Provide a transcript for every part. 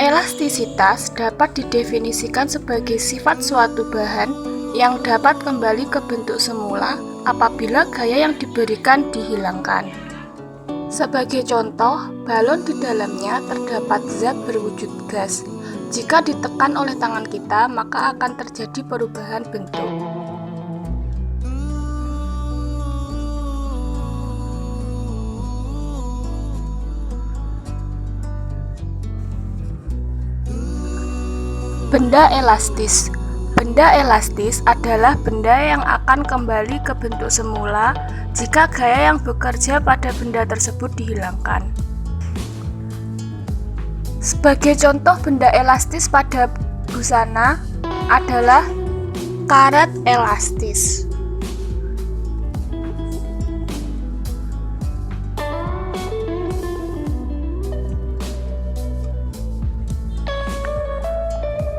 Elastisitas dapat didefinisikan sebagai sifat suatu bahan yang dapat kembali ke bentuk semula apabila gaya yang diberikan dihilangkan. Sebagai contoh, balon di dalamnya terdapat zat berwujud gas. Jika ditekan oleh tangan kita, maka akan terjadi perubahan bentuk. Benda elastis. Benda elastis adalah benda yang akan kembali ke bentuk semula jika gaya yang bekerja pada benda tersebut dihilangkan. Sebagai contoh benda elastis pada busana adalah karet elastis.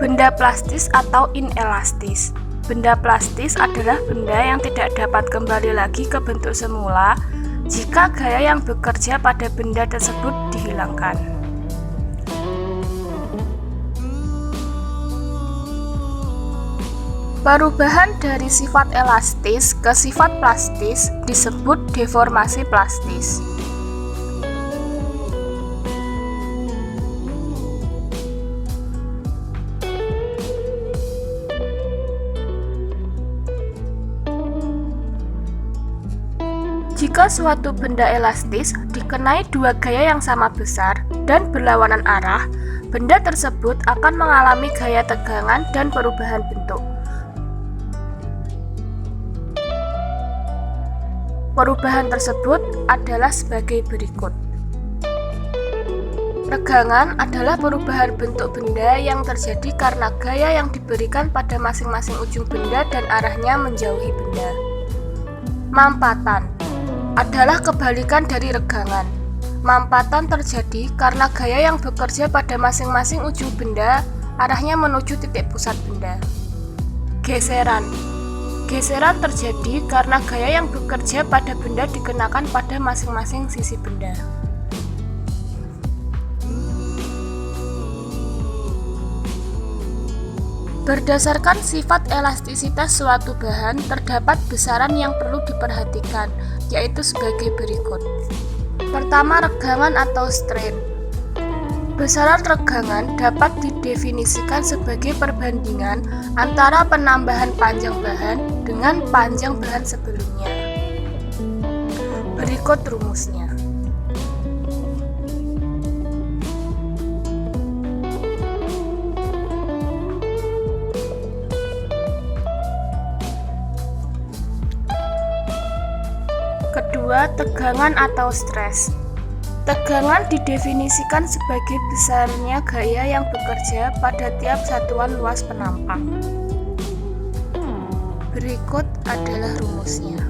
Benda plastis atau inelastis. Benda plastis adalah benda yang tidak dapat kembali lagi ke bentuk semula jika gaya yang bekerja pada benda tersebut dihilangkan. Perubahan dari sifat elastis ke sifat plastis disebut deformasi plastis. Jika suatu benda elastis dikenai dua gaya yang sama besar dan berlawanan arah, benda tersebut akan mengalami gaya tegangan dan perubahan bentuk. Perubahan tersebut adalah sebagai berikut. Regangan adalah perubahan bentuk benda yang terjadi karena gaya yang diberikan pada masing-masing ujung benda dan arahnya menjauhi benda. Mampatan adalah kebalikan dari regangan. Mampatan terjadi karena gaya yang bekerja pada masing-masing ujung benda arahnya menuju titik pusat benda. Geseran. Geseran terjadi karena gaya yang bekerja pada benda dikenakan pada masing-masing sisi benda. Berdasarkan sifat elastisitas suatu bahan, terdapat besaran yang perlu diperhatikan, yaitu sebagai berikut. Pertama, regangan atau strain. Besaran regangan dapat didefinisikan sebagai perbandingan antara penambahan panjang bahan dengan panjang bahan sebelumnya. Berikut rumusnya. Kedua, tegangan atau stres. Tegangan didefinisikan sebagai besarnya gaya yang bekerja pada tiap satuan luas penampang. Berikut adalah rumusnya.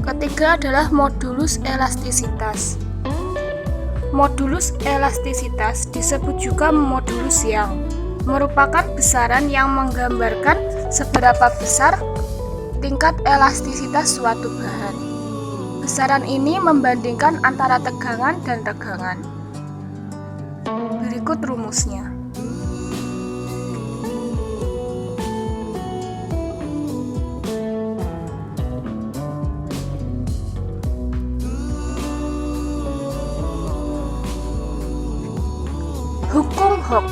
Ketiga adalah modulus elastisitas. Modulus elastisitas disebut juga modulus Young, merupakan besaran yang menggambarkan seberapa besar tingkat elastisitas suatu bahan. Besaran ini membandingkan antara tegangan dan regangan. Berikut rumusnya. Hukum Hooke.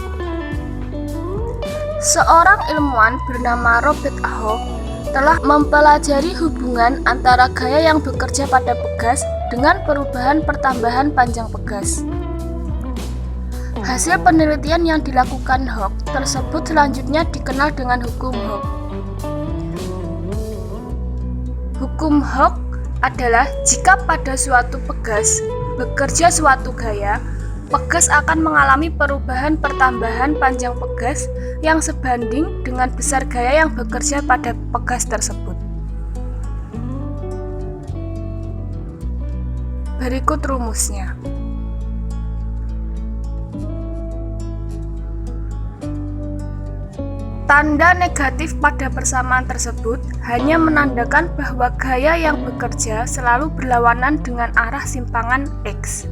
Seorang ilmuwan bernama Robert Hooke telah mempelajari hubungan antara gaya yang bekerja pada pegas dengan perubahan pertambahan panjang pegas. Hasil penelitian yang dilakukan Hooke tersebut selanjutnya dikenal dengan hukum Hooke. Hukum Hooke adalah jika pada suatu pegas bekerja suatu gaya, pegas akan mengalami perubahan pertambahan panjang pegas yang sebanding dengan besar gaya yang bekerja pada pegas tersebut. Berikut rumusnya. Tanda negatif pada persamaan tersebut hanya menandakan bahwa gaya yang bekerja selalu berlawanan dengan arah simpangan X.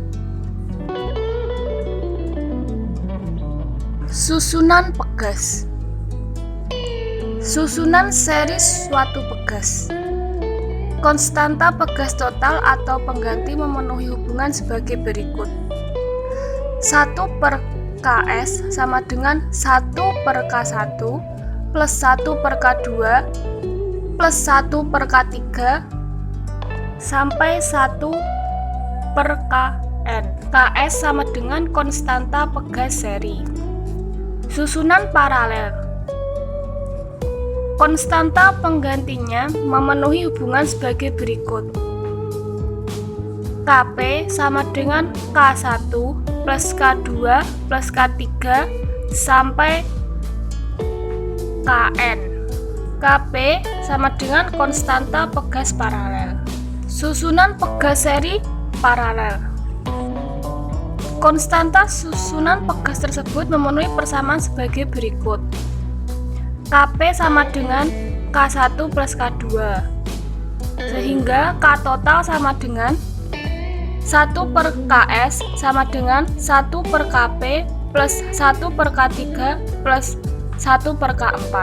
Susunan pegas. Susunan seri suatu pegas. Konstanta pegas total atau pengganti memenuhi hubungan sebagai berikut. 1/Ks sama dengan 1/K1 plus 1/K2 plus 1/K3 sampai 1/Kn. Ks sama dengan konstanta pegas seri. Susunan paralel. Konstanta penggantinya memenuhi hubungan sebagai berikut. Kp sama dengan K1 plus K2 plus K3 sampai Kn. Kp sama dengan konstanta pegas paralel. Susunan pegas seri paralel. Konstanta susunan pegas tersebut memenuhi persamaan sebagai berikut. Kp sama dengan K1 plus K2, sehingga K total sama dengan 1/Ks sama dengan 1/Kp plus 1/K3 plus 1/K4.